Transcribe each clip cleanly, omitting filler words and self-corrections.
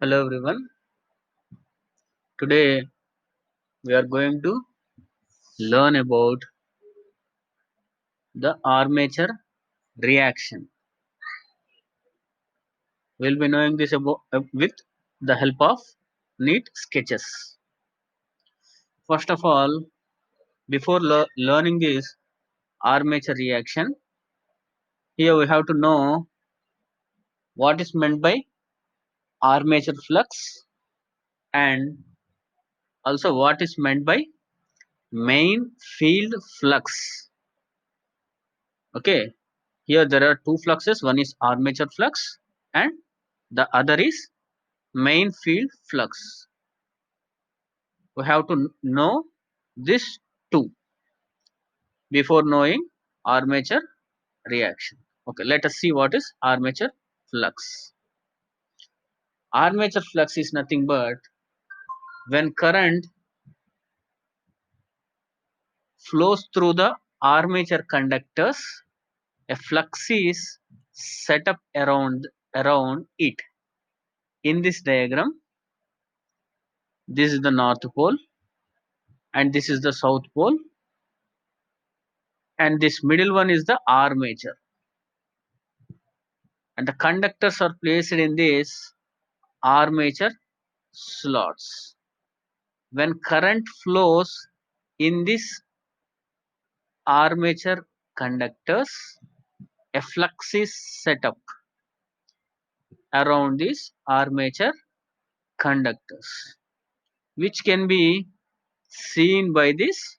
Hello everyone. Today we are going to learn about the armature reaction. We'll be knowing this about, with the help of neat sketches. First of all, before learning this armature reaction, here we have to know what is meant by armature flux and also what is meant by main field flux. Okay, here there are two fluxes, one is armature flux and the other is main field flux. We have to know this two before knowing armature reaction. Okay, let us see what is armature flux. Armature flux is nothing but when current flows through the armature conductors, a flux is set up around it. In this diagram, this is the north pole and this is the south pole, and this middle one is the armature, and the conductors are placed in this armature slots. When current flows in this armature conductors, a flux is set up around these armature conductors, which can be seen by these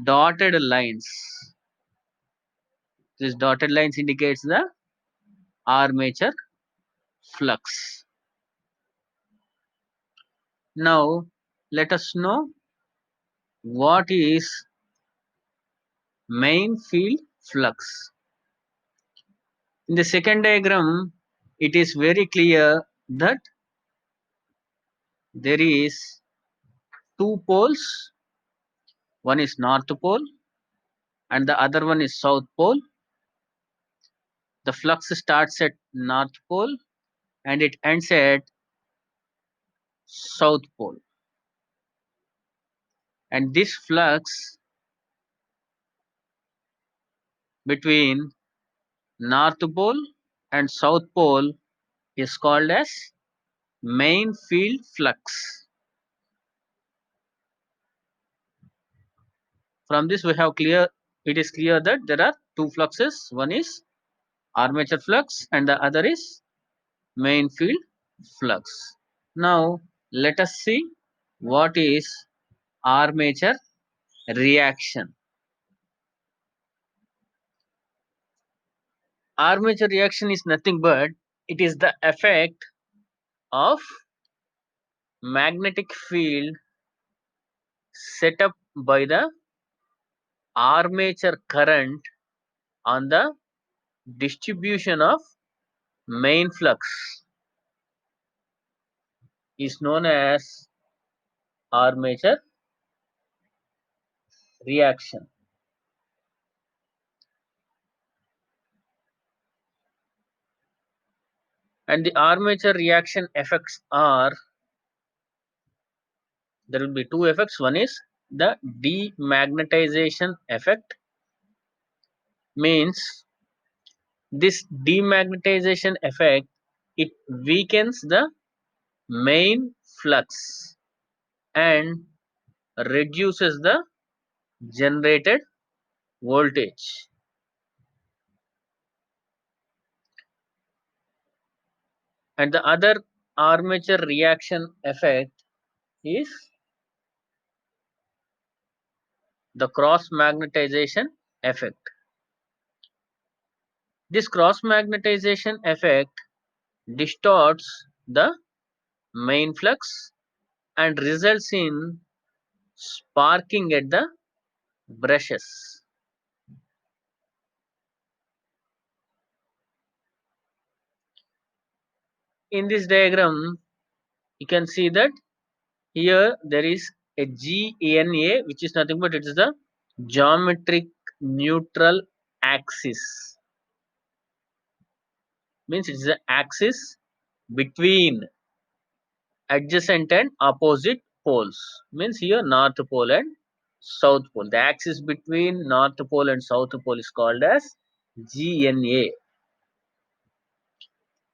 dotted lines. This dotted lines indicates the armature flux. Now let us know what is main field flux. In the second diagram, it is very clear that there is two poles, one is north pole and the other one is south pole. The flux starts at north pole and it ends at south pole, and this flux between north pole and south pole is called as main field flux. From this we have clear, it is clear that there are two fluxes, one is armature flux and the other is main field flux. Now let us see what is armature reaction. Armature reaction is nothing but it is the effect of magnetic field set up by the armature current on the distribution of main flux is known as armature reaction. And the armature reaction effects are, there will be two effects. One is the demagnetization effect, means this demagnetization effect, it weakens the main flux and reduces the generated voltage. And the other armature reaction effect is the cross magnetization effect. This cross magnetization effect distorts the main flux and results in sparking at the brushes. In this diagram, you can see that here there is a GNA, which is nothing but it is the geometric neutral axis. Means it is the axis between adjacent and opposite poles. Means here north pole and south pole. The axis between north pole and south pole is called as GNA.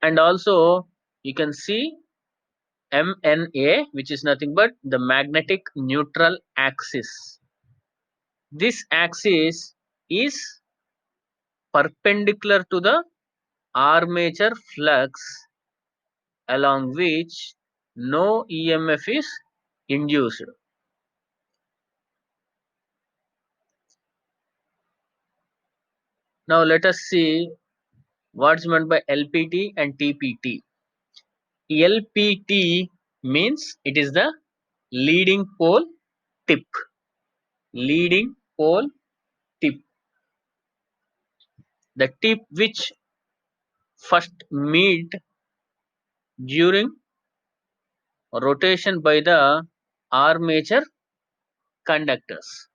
And also you can see MNA, which is nothing but the magnetic neutral axis. This axis is perpendicular to the armature flux along which no EMF is induced. Now let us see what's meant by LPT and TPT. LPT means it is the leading pole tip. Leading pole tip. The tip which first meet during rotation by the armature conductors.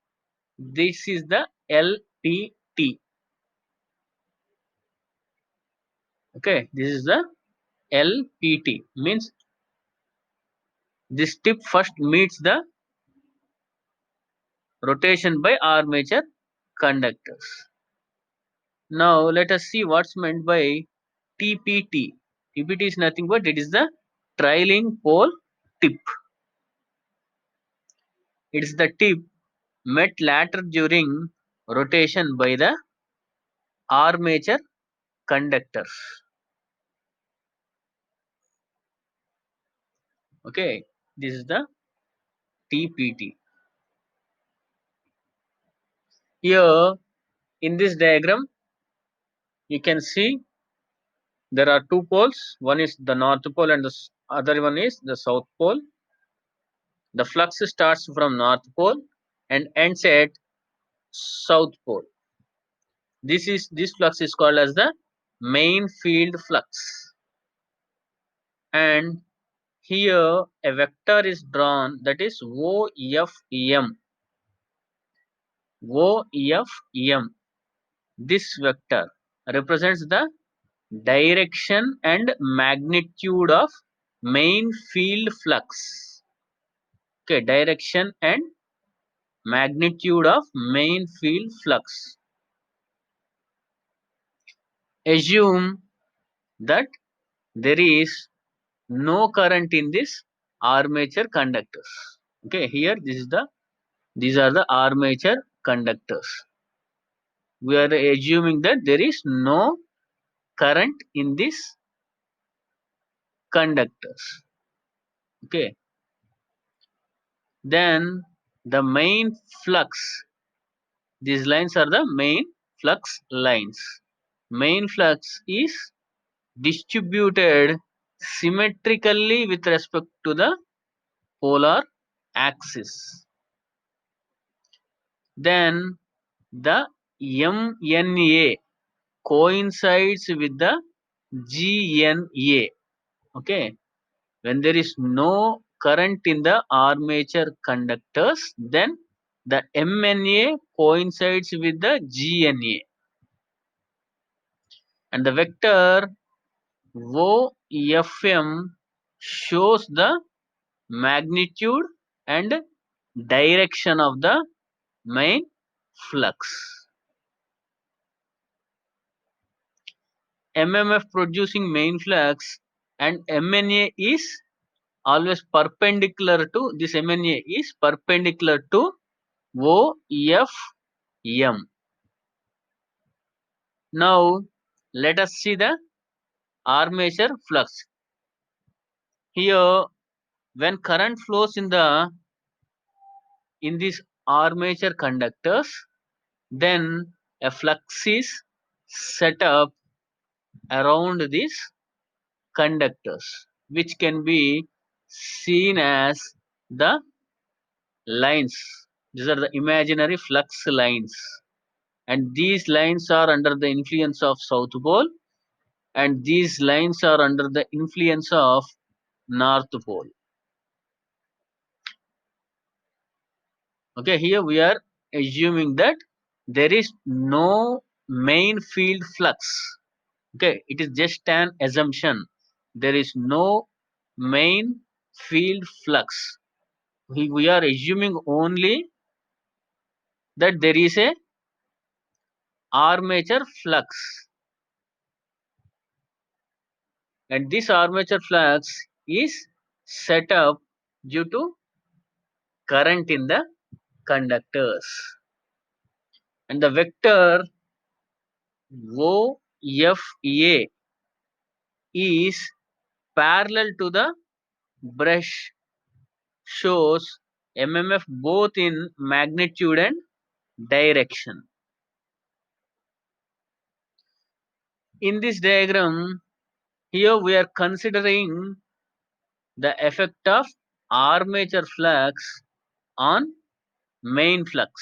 This is the LPT. Okay, this is the LPT. Means this tip first meets the rotation by armature conductors. Now let us see what's meant by TPT. TPT is nothing but it is the trailing pole tip. It is the tip met later during rotation by the armature conductors. Okay, this is the TPT. Here in this diagram, you can see there are two poles. One is the north pole and the other one is the south pole. The flux starts from north pole and ends at south pole. This flux is called as the main field flux. And here a vector is drawn, that is OFM. OFM. This vector represents the direction and magnitude of main field flux. Okay, direction and magnitude of main field flux. Assume that there is no current in this armature conductors. Okay, here these are the armature conductors. We are assuming that there is no current in these conductors. Okay, then the main flux, these lines are the main flux lines. Main flux is distributed symmetrically with respect to the polar axis. Then the MNA coincides with the GNA. Okay, when there is no current in the armature conductors, then the MNA coincides with the GNA, and the vector OFM shows the magnitude and direction of the main flux. MMF producing main flux and MNA is always perpendicular to, this MNA is perpendicular to OFM. Now let us see the armature flux. Here when current flows in these armature conductors, then a flux is set up around these conductors, which can be seen as the lines. These are the imaginary flux lines, and these lines are under the influence of south pole, and these lines are under the influence of north pole. Okay, here we are assuming that there is no main field flux. Okay, it is just an assumption. There is no main field flux. We are assuming only that there is a armature flux, and this armature flux is set up due to current in the conductors, and the vector OFA is parallel to the brush, shows MMF both in magnitude and direction. In this diagram, here we are considering the effect of armature flux on main flux.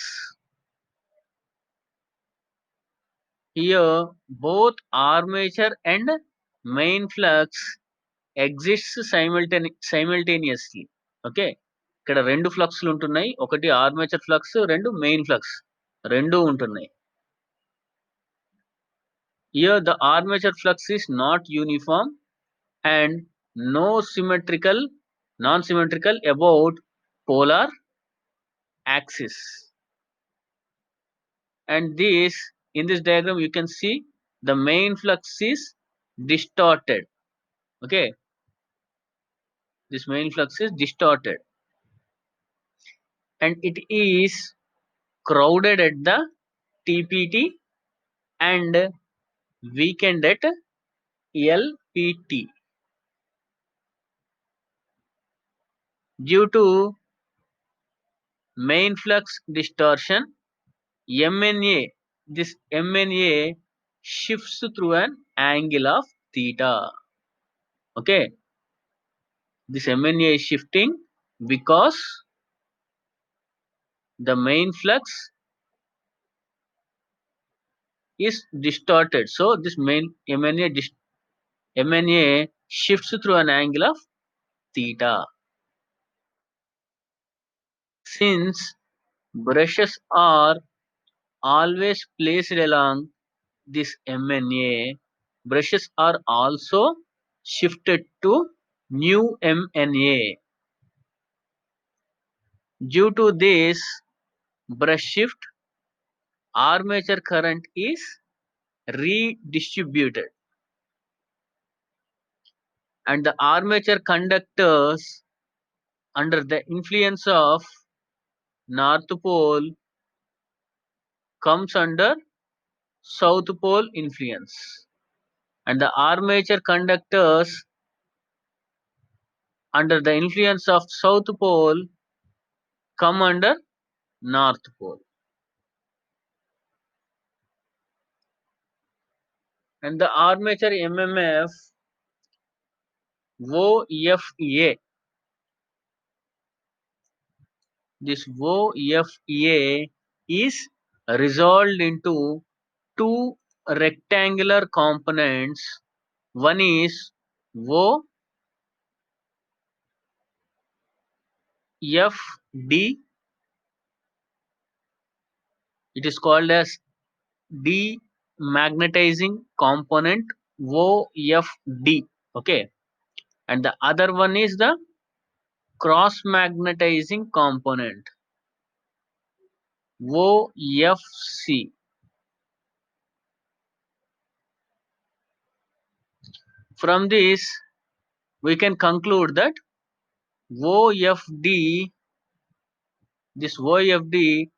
Here both armature and main flux exists simultaneously. Okay, ఇక్కడ రెండు ఫ్లక్స్లు ఉంటున్నాయి. ఒకటి armature flux, రెండు main flux, రెండు ఉంటున్నాయి. Here the armature flux is not uniform and non-symmetrical about polar axis. And this, in this diagram you can see the main flux is distorted. Okay, this main flux is distorted and it is crowded at the TPT and weakened at LPT. Due to main flux distortion, MNA, this MNA shifts through an angle of theta. Okay, this MNA is shifting because the main flux is distorted. So this main MNA shifts through an angle of theta. Since brushes are always placed along this MNA, brushes are also shifted to new MNA. Due to this brush shift, armature current is redistributed and the armature conductors under the influence of north pole comes under south pole influence, and the armature conductors under the influence of south pole come under north pole, and the armature MMF OFA, this OFA is resolved into two rectangular components. One is OFD, it is called as demagnetizing component OFD. Okay, and the other one is the cross magnetizing component OFC. From this we can conclude that OFD, this OFD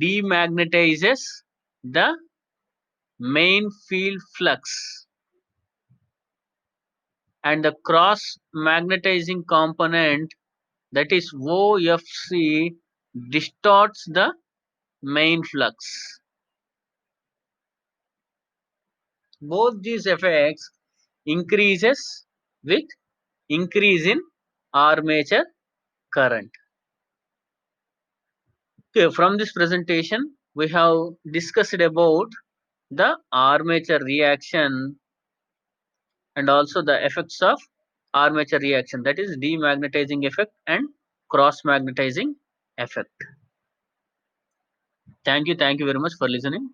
demagnetizes the main field flux, and the cross magnetizing component, that is OFC, distorts the main flux. Both these effects increases with increase in armature current. Okay, from this presentation we have discussed about the armature reaction and also the effects of armature reaction, that is demagnetizing effect and cross magnetizing effect. Thank you very much for listening.